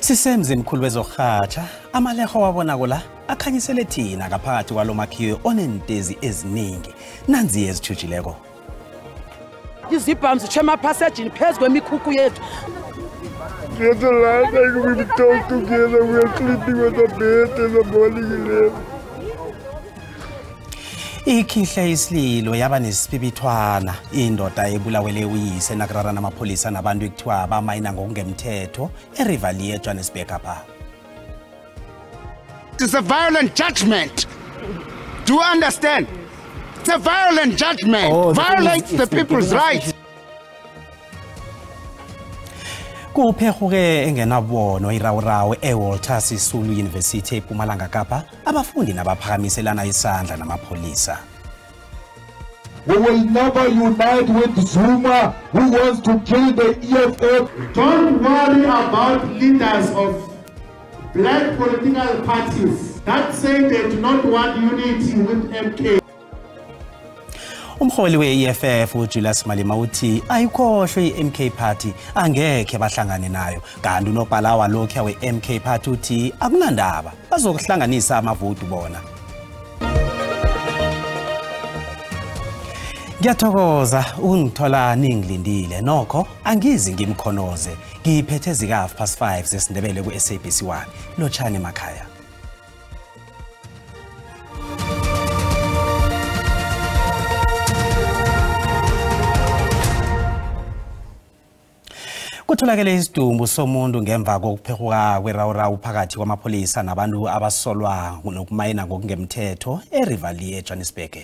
Sisemzini mkhulu wezokuhatsha amaleho wabona kola akhanyisele thina ngaphakathi kwalomakhiwo onentezi eziningi nanzi ezithujileko. Izibhamu zishema passage phezulu kwemikhukhu yethu. There's a lot like we talk together, we're sleeping with the bed in the morning. Ikhihle isililo yaba nesipibithwana indoda ebulawele uyise nakurara namapolisa nabantu ekuthiwa bamayina ngokungemthetho eRivali eJohannesburg apha. It's a violent judgment. Do you understand? It's a violent judgment. Violates the people's rights. Kuphehuke engenabono irawurawo eWalter Sisulu University ePumalanga Kapa abafundi nabaphakamiselana isandla namapolisa. We will never unite with Zuma who wants to kill the EFF. Don't worry about leaders of black political parties that say they do not want unity with MK. Umholi we-EFF uJulius Malema uthi ayikhohlwe i-MK Party angekhe bahlangane nayo kanti unobhala walokho we-MK Party uthi akunandaba bazokuhlanganisa amavoti bona. Ngiyathokoza ungithola ningilindile nokho angizi ngimkhonoze ngiphethe zika 5:30 zesindebele ku-SABC1 Lotshani Makhaya. Kutholakele isidumbu somuntu ngemva kokuphehuka kwerawurawu phakathi kwamapolisa nabantu abasolwa nokumayina ngokungemthetho eRivali eJohannesburg.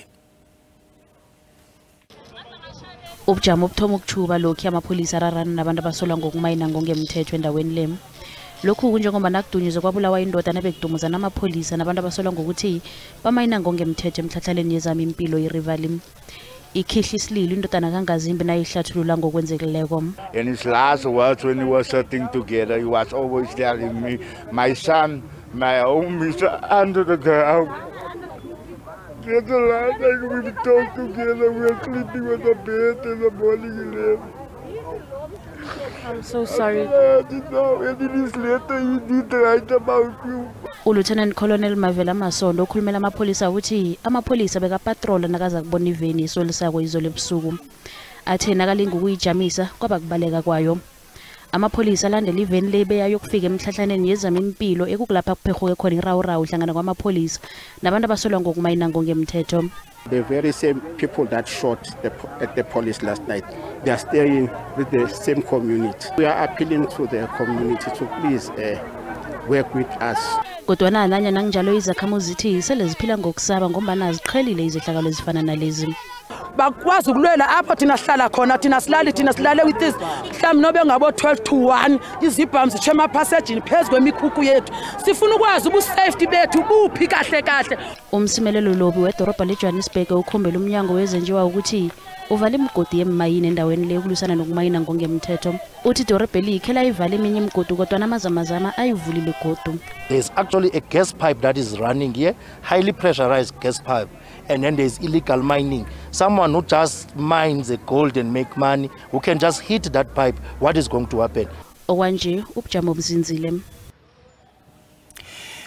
Ubujamo obuthoma ukuchuba lokhu amapolisa ararana nabantu abasolwa ngokumayina ngokungemthetho endaweni lem. Lokhu kunjengoba nakudunyuzwe kwabulawa indoda nabekudumuza namapolisa nabantu abasolwa ngokuthi bamayina ngokungemthetho emhlathaleni yezami impilo eRivali. Ikhihle isililo indodana kaNgazimbi nayihlathulula ngokwenzekileko. In his last words when we were sitting together, he was always telling me, my son, my home is under the ground. There's a lot like we talk together, we're sleeping with the bed in the morning. I'm so sorry. It is later he did right about you. Lieutenant Colonel Mavela Masondo ukhulumela amapolisa uthi amapolisa bekapatrola nakaza kubona iveni isolisako izolo ebusuku. Athe nakalinga ukuyijamisa kwaba kubaleka kwayo. Amapolisa alandela iveni lebe ayokufika emhlathaneni yezami impilo ekukulapha kuphehuke khona irawurawu hlangana kwamapolisa nabantu abasolwa ngokumayina ngokungemthetho. The very same people that shot at the police last night, they are staying with the same community. We are appealing to the community to please work with us. Kodwana nanya nanginjalo izakhamuzi zithi sele ziphila ngokusaba ngombana ziqhelile izehlakalo ezifana nalezi. Bakwazi ukulwela apho thina sihlala khona thina silale with this mhlawumbe nobe ngabo 12 to 1 izibhamu zishema passage phezulu kwemikhukhu yethu sifuna ukwazi ubusafety bethu buphi kahle. Umsimelelo lobi wedorobha leJohannesburg ukhombela umnyango wezenjiwa ukuthi uvale imigodi yemayini endaweni le ukulusana nokumayina ngokungemthetho. Uthi dorobha likhela ivale eminye imigodi kodwa namazamazama ayivulile godu. There's actually a gas pipe that is running here, highly pressurized gas pipe. And then there's illegal mining. Someone who just mines the gold and make money, who can just hit that pipe, what is going to happen? Okwanje ubujamo obuzinzile.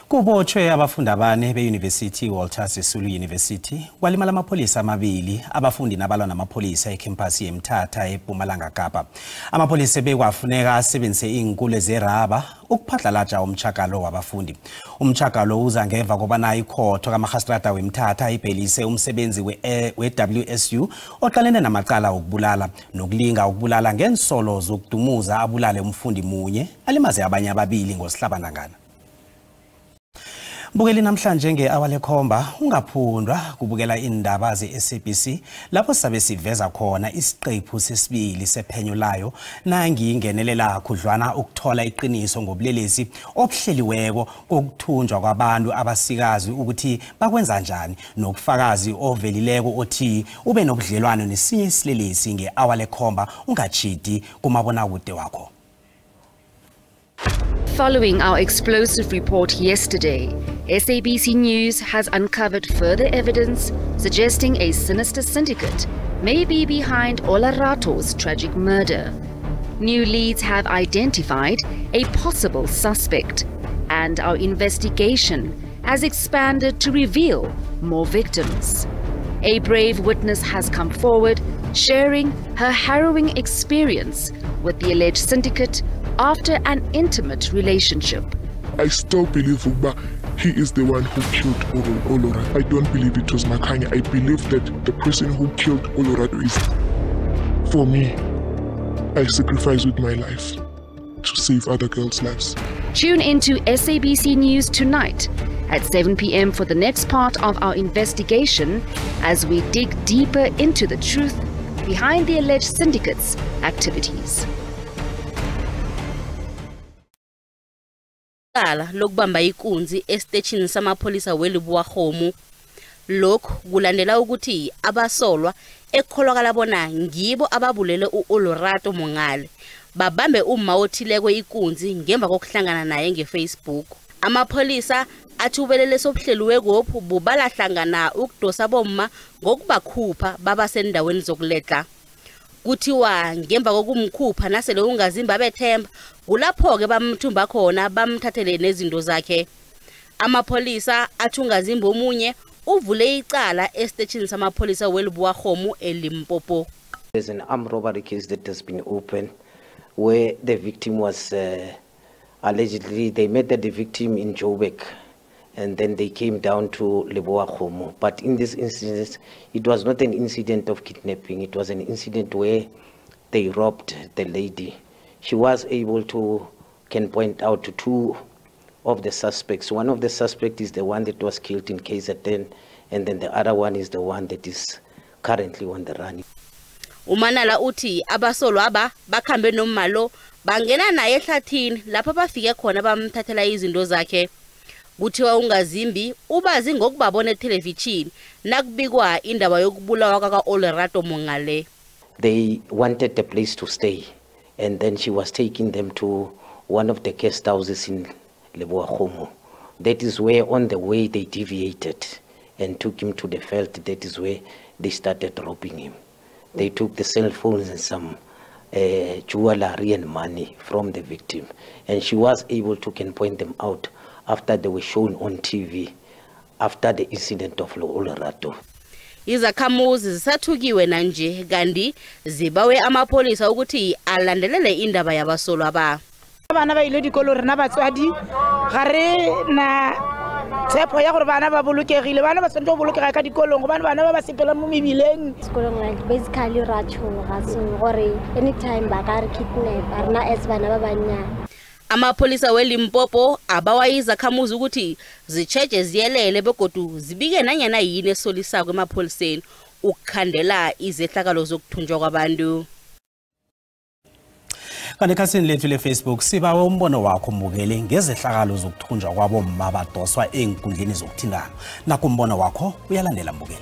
Kubotshwe abafundi abane beUniversity Walter Sisulu University kwalimala amapolisa amabili abafundi nabalwa namapolisa ecampus yeMthatha ePumalanga Kapa. Amapolisa bekwafuneka asebenzise izinkulu zeraba ukuphadlalaja umchakalo wabafundi. Umchakalo uza ngeva kobana ikhotho kaMagistrata weMthatha ibhelise umsebenzi weWSU oqalene namacala okubulala nokulinga ukubulala ngensolo zokudumuza abulale umfundi munye alimaze abanye ababili ngosihlabandangana. Bukeli namhlanje nge-awale khomba ungaphundwa kubukela indaba ze-SABC lapho sabe siveza khona isiqephu sesibili sephenyo layo nangingenelela khudlwana ukuthola iqiniso ngobulelesi obuhleliweko kokuthunjwa kwabantu abasikazi ukuthi bakwenza njani nokufakazi ovelileko othi ube nobudlelwano nesinye isilelesi nge-awale khomba ungachidi kumabonakude wakho. Following our explosive report yesterday, SABC News has uncovered further evidence suggesting a sinister syndicate may be behind Olarato's tragic murder. New leads have identified a possible suspect, and our investigation has expanded to reveal more victims. A brave witness has come forward, sharing her harrowing experience with the alleged syndicate after an intimate relationship. I still believe Uba, he is the one who killed Olora. I don't believe it was Makanya. I believe that the person who killed Olora is, for me, I sacrifice with my life to save other girls' lives. Tune into SABC News tonight at 7 p.m. for the next part of our investigation as we dig deeper into the truth behind the alleged syndicate's activities. Lokubamba ikunzi esiteshini samapholisa weLeboakgomo lokhu kulandela ukuthi abasolwa ekholwakala bona ngibo ababulele uOlorato Mongale babambe uma othilekwe ikunzi ngemva kokuhlangana naye ngeFacebook. Amapholisa athi ubelele sobuhleliwe kophu bubalahlangana ukudosa bomma ngokubakhupha baba sendaweni zokuletla. Kuthiwa ngemva kokumkhupha nasele ungazimba bethemba kulapho ke bamthumba khona bamthathele nezinto zakhe. Amapholisa athi ungazimba omunye uvule icala esiteshini samapholisa weLeboakgomo eLimpopo. There's an armed robbery case that has been opened where the victim was allegedly, they met the victim in Joburg and then they came down to Leboakgomo. But in this instance, it was not an incident of kidnapping. It was an incident where they robbed the lady. She was able to, can point out to two of the suspects. One of the suspects is the one that was killed in KZN, and then the other one is the one that is currently on the run. Umanala uthi abasolo aba bakhambe nomalo bangena naye ehlathini lapha bafike khona bamthathela izinto zakhe. Kuthiwa ungazimbi ubazi ngokubabona etelevision nakubikwa indaba yokubulawa kaOlorato Mongale. They wanted a place to stay, and then she was taking them to one of the guest houses in Leboakgomo. That is where on the way they deviated and took him to the veld. That is where they started robbing him. They took the cell phones and some jewelry and money from the victim, and she was able to point them out after they were shown on TV after the incident of Olerato. Izakhamuzi zisathukiwe nanje kandi zibawe amapholisa ukuthi alandelele indaba yabasolo aba. Bana ba ile dikolo rena batswadi gare na tshepo ya gore bana ba bolokegile, bana ba tsentse go bolokega ka dikolong gobane bana ba ba sepela mo mebileng. Sekolong like basically ra tshoga so gore anytime ba ka re kidnap rena as bana ba banyana. Amapholisa weLimpopo abawa izakhamuzi ukuthi zicheje ziyelele begodu zibike nanyana yini esolisako emapholiseni ukukhandela izehlakalo zokuthunjwa kwabantu. Kanti ekhasini lethu leFacebook sibawe umbono wakho mbukeli ngezehlakalo zokuthunjwa kwabomma abadoswa enkundleni zokuthintana. Nakho umbono wakho uyalandela mbukeli.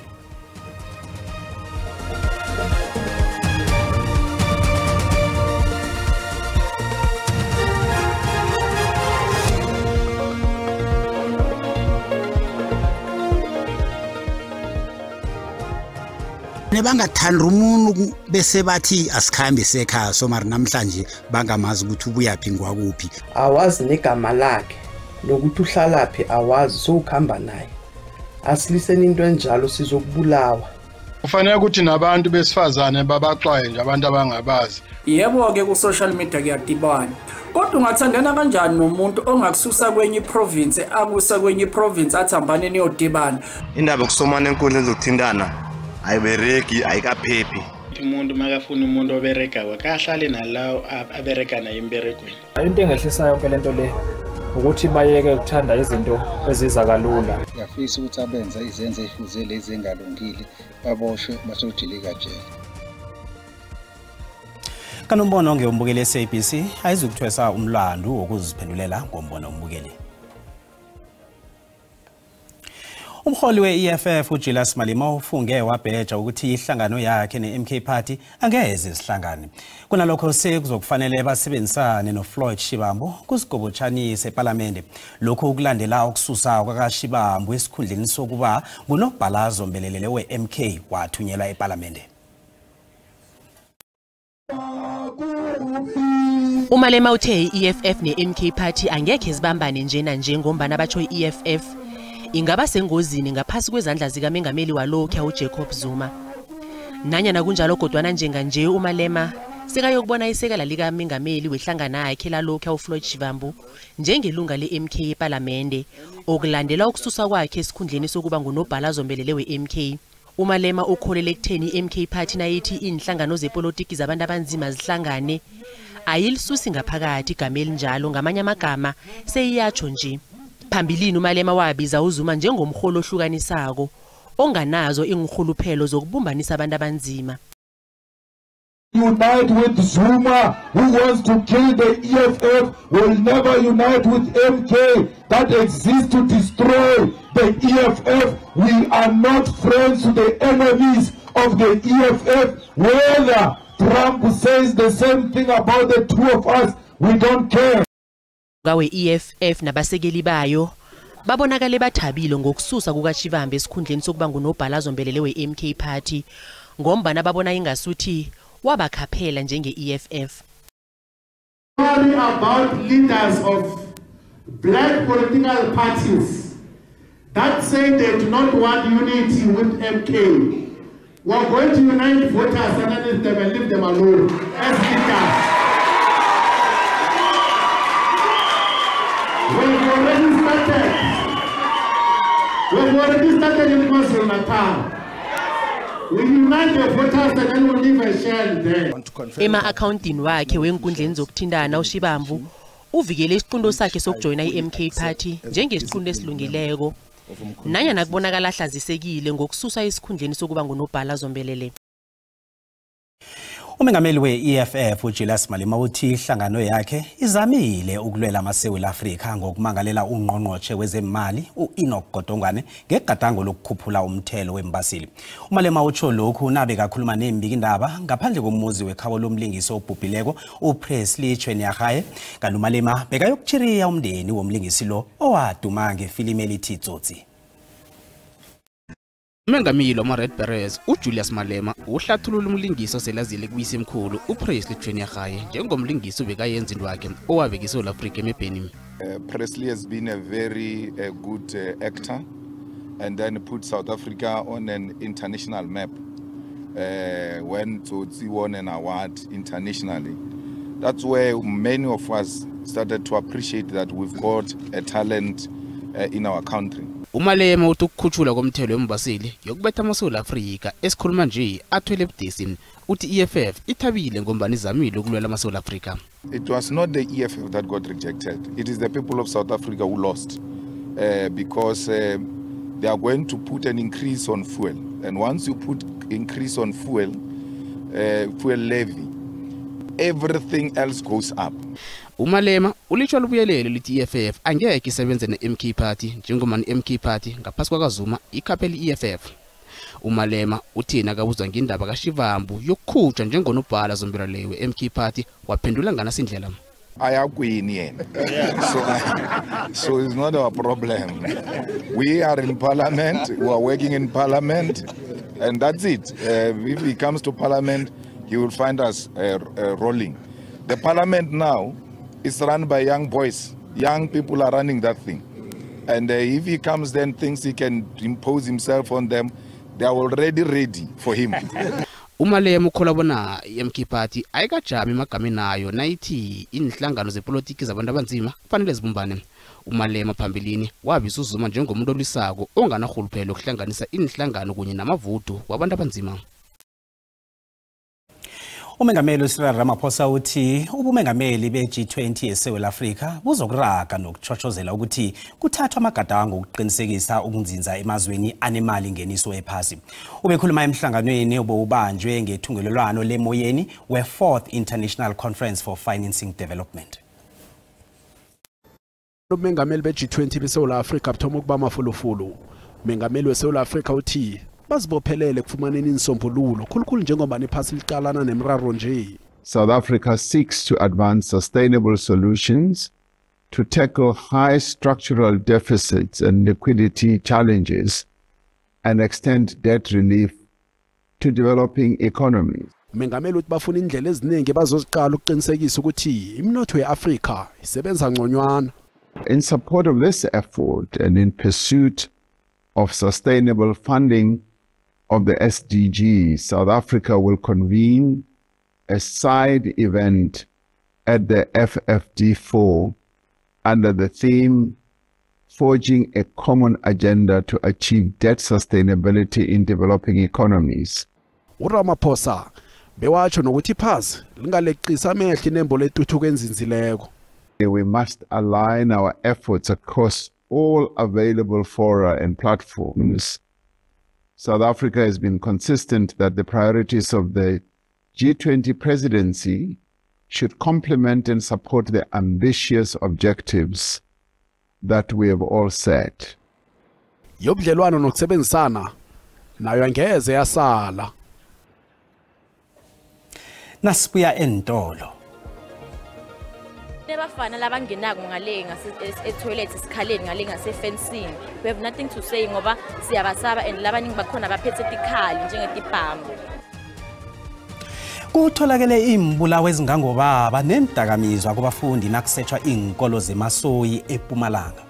Nebangathanda umuntu bese bathi asikhambe sekhaya so mari namhlanje bangamazi ukuthi ubuyaphi ngwakuphi. Awazi negama lakhe nokuthi uhlalaphi awazi so ukhamba naye. Asiliseni into enjalo sizokubulawa. Kufanele ukuthi nabantu besifazane babaxwaye nje abantu abangabazi. Yebo ke ku social media kuyadibana. Kodwa ungathandana kanjani nomuntu ongakususa kwenye province akusa kwenye province athambane niyodibana? Indaba kusomana enkundleni zokuthintana ayibereki ayikaphephi. Umuntu makafuna umuntu obereka wakahlale nalawo abereka naye emberegweni. Into engehlisayo yonke lento le ukuthi bayeke ukuthanda izinto eziza kalula. Ngiyafisa ukuthi abenza izenzo ezifuze lezi engalungile baboshwe basojilika jele. Kanombono ongeyombukeli SABC ayizukuthwesa umlando wokuziphendulela ngombono ombukeli. Umholi we-EFF uJulius Malema ufunge wabheja ukuthi ihlangano yakhe neMK Party angeze isihlangane. Kunalokho sekuzokufanele basebenzisane noFloyd Shivambu kusigobotshanise eParliament. Lokho ukulandela ukususa kwakaShivambu esikhundleni sokuba ngunobhalazo mbelelele weMK wathunyelwa eParliament. Umalema uthe i-EFF ne-MK Party angekhe zibambane njena nje ngombana batsho i-EFF ingaba sengozini ngaphasi kwezandla zikaMengameli walokho uJacob Zuma. Nanyana kunjalo kodwana njenganje uMalema sekayokubona isekela likaMengameli wehlangana yakhe lalokho uFloyd Shivambu njengelunga le-MK eParliamente okulandela ukususa kwakhe esikhundleni sokuba ngunobhala zombelele we-MK. Umalema ukholele ekutheni i-MK Party nayithi inhlangano zepolitiki zabantu abanzima zihlangane ayilisusi ngaphakathi igama elinjalo ngamanye amagama seyiyatsho nje. Phambilini uMalema wabiza uZuma njengomholo ohlukanisako onganazo ingkhuluphelo zokubumbanisa abantu abanzima. Unite with Zuma, who wants to kill the EFF, will never unite with MK that exists to destroy the EFF. We are not friends to the enemies of the EFF. Whether Trump says the same thing about the two of us, we don't care. Gawe EFF nabasekeli bayo babonakale bathabile ngokususa kukaChivambu esikhundleni sokuba ngunobhala zombelele we-MK Party ngombana babona ingasuthi wabakhaphela njenge-EFF. About leaders of black political parties that say they do not want unity with MK. We are going to unite voters underneath them and leave them alone as leaders. We've already started in KwaZulu-Natal. We unite the voters and then we leave a shell there. Ema-accountini wakhe wenkundleni zokuthindana uShivambu uvikele isiqundo sakhe sokujoyina i-MK Party njengesiqundo esilungileko nanyana kubonakala ahlazisekile ngokususa esikhundleni sokuba ngunobhala zombelele. Umengameli we-EFF uJulius Malema uthi ihlangano yakhe izamile ukulwela amaSewula Afrika ngokumangalela ungqongqotshe wezemali uEnoch Godongwane ngegadango lokukhuphula umthelo wembasili. Umalema utsho lokhu nabe kakhuluma nembikindaba ngaphandle komuzi wekhabo lomlingiso obhubhileko uPresley Chweneyagae. Kanti uMalema bekayokutshiriya umndeni womlingisi lo owaduma ngefilimu elithi Tsotsi. Umengameli wama-Red Berets uJulius Malema uhlathulula umlingiso oselazile kuyisemkhulu uPresley Chweneyagae njengomlingisi obekayenza into yakhe owabeka iSouth Africa emebheni. Presley has been a very good actor and then put South Africa on an international map when Tsotsi won an award internationally. That's where many of us started to appreciate that we've got a talent in our country. Umalema uthi ukukhutshula komthelo wembaseli yokubetha amaSouth Africa esikhuluma nje athwele ebudesini uthi EFF ithabile ngombani izamile ukulwela amaSouth Africa. It was not the EFF that got rejected. It is the people of South Africa who lost because they are going to put an increase on fuel, and once you put increase on fuel levy, everything else goes up. Umalema ulitsho lubuyelele lithi EFF angeke isebenze ne-MK Party njengoba i-MK Party ngaphasi kwakaZuma ikhapheli EFF. Umalema uthina akabuzwa ngendaba kaShivambu yokukhutshwa njengonobhala zombelele we-MK Party waphendula nganasindlela. Ayakwini yena. So it's not our problem. We are in parliament, we are working in parliament, and that's it. If he comes to parliament, he will find us rolling. The parliament now is run by young boys. Young people are running that thing. And if he comes then thinks he can impose himself on them, they are already ready for him. Umalema ukholwa bona i-MK Party ayikajami emagameni nayo nayithi inhlangano zepolitiki zabantu abanzima kufanele zibumbane. Umalema phambilini wabiza uZuma njengomuntu olwisako onganahuluphelo ukuhlanganisa inhlangano kunye namavoto wabantu abanzima. Umengameli uCyril Ramaphosa uthi ubumengameli be-G20 eSouth Africa buzokuraga nokuchochozela ukuthi kuthathwa amagadango ukuqinisekisa ukunzinza emazweni anemali ngeniso ephasi. Ubekhuluma emhlanganweni obubanjwe ngethungelelwano lemoyeni we-4th International Conference for Financing Development. Umengameli be-G20 beSouth Africa buthoma ukuba mafulufulu. Umengameli weSouth Africa uthi bazibophelele kufumaneni insombululo khulukhulu njengoba nephasi liqalana nemraro nje. South Africa seeks to advance sustainable solutions to tackle high structural deficits and liquidity challenges and extend debt relief to developing economies. umengameli uthi bafuna indlela eziningi bazoziqala ukuqinisekisa ukuthi iminotho yeAfrika isebenza ngconywana. In support of this effort and in pursuit of sustainable funding of the SDGs, South Africa will convene a side event at the FFD4 under the theme Forging a Common Agenda to Achieve Debt Sustainability in Developing Economies. uRamaphosa bewatsho nokuthi iphazi lingaleqisa amehlo inembo letuthuko enzinzileko. We must align our efforts across all available fora and platforms. South Africa has been consistent that the priorities of the G20 presidency should complement and support the ambitious objectives that we have all set. Yobudlelwano nokusebenzisana nayo angeze yasala. Nasibuya entolo. Nebafana labangenako ngale toilet isikhaleni ngale ngasefencing. We have nothing to say ngoba siyabasaba and labaningi bakhona baphethe tikhali njengetibhamu. Kutholakele imbulawo ezingangobaba nendakamizwa kubafundi nakusetshwa inkolo zemasoyi ePumalanga.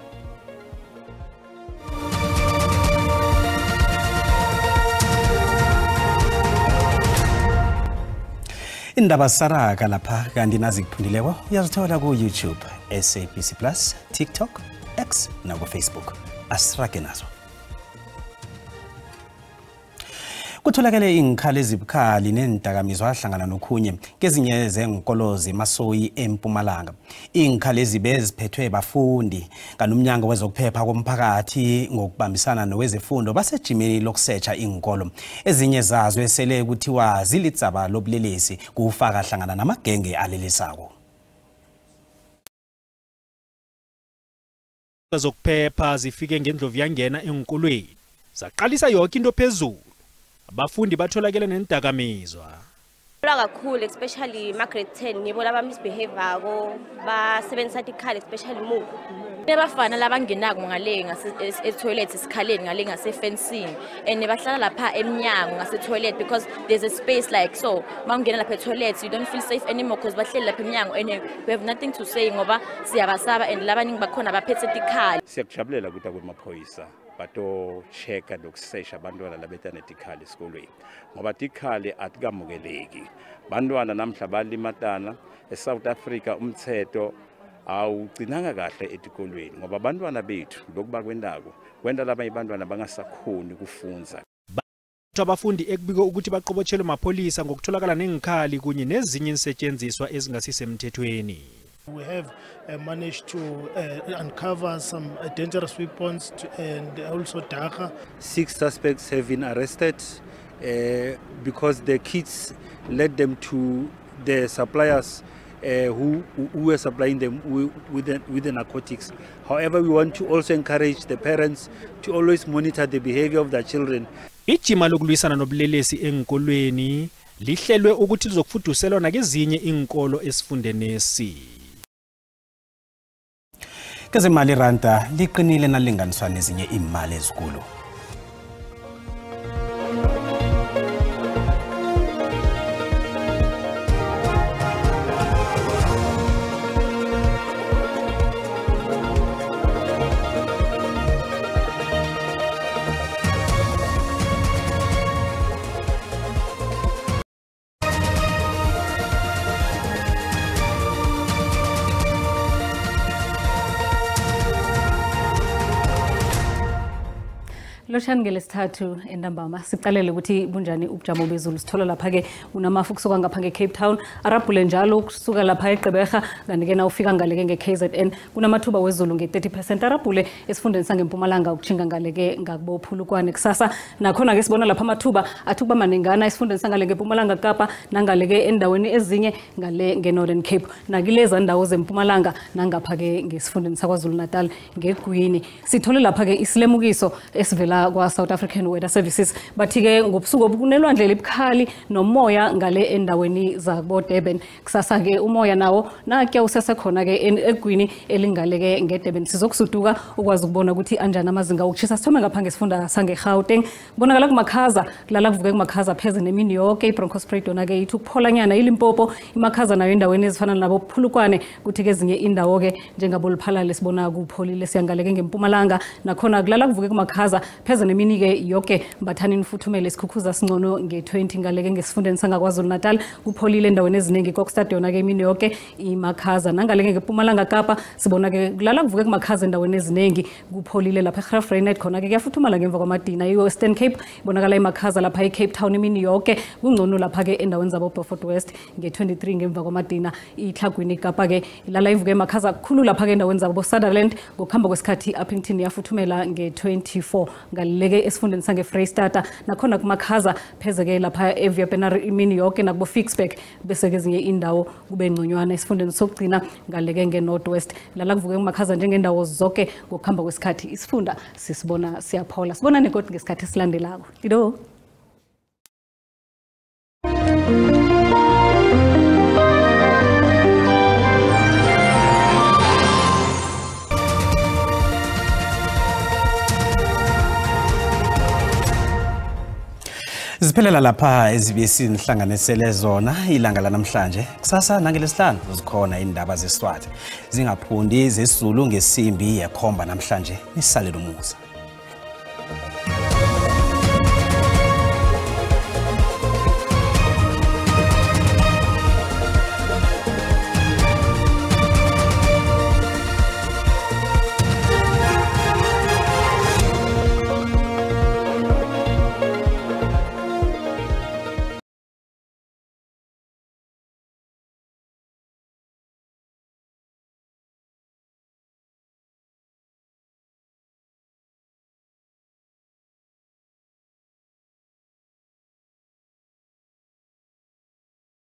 Indaba saraka lapha kanti nazikuphundileko uyazithola ku YouTube, SABC Plus, TikTok, X na ku Facebook. Asirage nazo. Kutholakele ingikhali ezibukhali nendakamizwa ahlangana nokhunye kezinye zenkolo zemasoyi eMpumalanga. Ingikhali ezibeziphethwe bafundi kanomnyango wezokuphepha komphakathi ngokubambisana nowezefundo basejimeni lokusearcha inkolo. Ezinye zazo esele kuthiwa zilitsaba lobulelesi kufaka hlangana namagenge alelisako. Zokuphepha zifike ngendlovu yangena enkolweni. Zaqalisa yonke into phezulu. Abafundi batholakele nendakamizwa. Kakhulu especially Margaret 10 nibo laba misbehavior ko basebenzisa tikhali especially mu. Nebafana labangenako ngale toilet isikhaleni ngale ngasefencing and bahlala lapha eminyango ngase toilet because there's a space like so mangena lapha toilet you don't feel safe anymore because bahleli lapha eminyango and we have nothing to say ngoba siyabasaba and labaningi bakhona baphethe tikhali. Siyakujabulela ukuthi kwemaphoyisa bato checka nokusesha abantwana labetana tikhali esikolweni ngoba tikhali atikamukeleki. Bantwana namhla balimatana eSouth Africa umthetho awugcinanga kahle etikolweni ngoba abantwana bethu lokuba kwendako kwenda labanye abantwana bangasakhoni kufunza. Abafundi ekubika ukuthi baqobotshelwe mapholisa ngokutholakala nengikhali kunye nezinye insetshenziswa ezingasisemthethweni. We have managed to uncover some dangerous weapons and also dagga. 6 suspects have been arrested because the kids led them to the suppliers who were supplying them with the narcotics. However, we want to also encourage the parents to always monitor the behavior of their children. Ijima lokulwisana nobulelesi enkolweni lihlelwe ukuthi lizokufuduselwa nakezinye inkolo esifundenesi. Kezemali ranta liqinile nalinganiswa nezinye imali ezikulu. Loshani ngelesithathu endambama siqalele ukuthi bunjani ubujamo bezulu sithola lapha ke unamafu kusuka ngapha ngeCape Town arabhule njalo kusuka lapha eGqeberha kanti ke na ufika ngale ke ngeKZN kunamathuba wezulu nge30% arabhule esifundeni sangeMpumalanga ukuchinga ngale ke ngakubophulukwane kusasa nakhona ke sibona lapha amathuba athuba manengana esifundeni sangale ngeMpumalanga Kapa nangale ke endaweni ezinye ngale ngeNorthern Cape nakileza ndawo zeMpumalanga nangapha ke ngesifundeni saKwaZulu Natal ngeGwini sithole lapha ke isilemukiso esivela evela kwa South African Weather Services bathi ke ngobusuku obunelwandle elibukhali nomoya ngale endaweni zabo Durban kusasa ke umoya nawo nakya usesekhona ke egwini elingaleke ngeDurban sizokusuduka ukwazi ukubona ukuthi anjani amazinga okushisa sithome ngapha ngesifunda sangeGauteng bonakala kumakhaza kulala kuvuke kumakhaza pheze nemini yonke iBroncosspruit yona ke ithi ukupholanyana iLimpopo imakhaza nayo endaweni ezifana nabo Phulukwane kuthi ke ezinye indawo ke njengabo Liphalale sibona kupholile siyangaleke ngeMpumalanga nakhona kulala kuvuke kumakhaza pheze nemini ke yonke mbathani nifuthumele isikhukhuza singcono nge20 ngaleke ngesifundeni sangaKwaZulu Natal kupholile endaweni eziningi Kokstad yona ke imini yonke imakhaza nangaleke ngeMpumalanga Kapa sibona ke kulala kuvuke kumakhaza endaweni eziningi kupholile lapha eGraafrenet khona ke kuyafuthumala ngemva kwamadina iWestern Cape ibonakala emakhaza lapha eCape Town imini yonke kungcono lapha ke endaweni zabo Beaufort West nge23 ngemva kwamadina iTlagwini Kapa ke ilala ivuke emakhaza kukhulu lapha ke endaweni zabo Sutherland ngokuhamba kwesikhathi Appington yafuthumela nge24 ngaleke esifundeni sangeFreystata nakhona kumakhaza pheze ke lapha eViapenary imini yonke nakubo Fixburg bese ke ezinye indawo kube ngconywana esifundeni sokugcina ngaleke ngeNorthwest lala kuvuke kumakhaza njengendawo zonke ngokuhamba kwesikhathi isifunda sisibona siyaphola sibona nekoti ngesikhathi esilandelako Tido Ziphelela lapha ezibiyesini nhlanganisele zona ilanga lanamhlanje kusasa nangelesihlanu uzikhona indaba zeSwati zingaphundi zesizulu ngesimbi yekhomba namhlanje nisalele umusa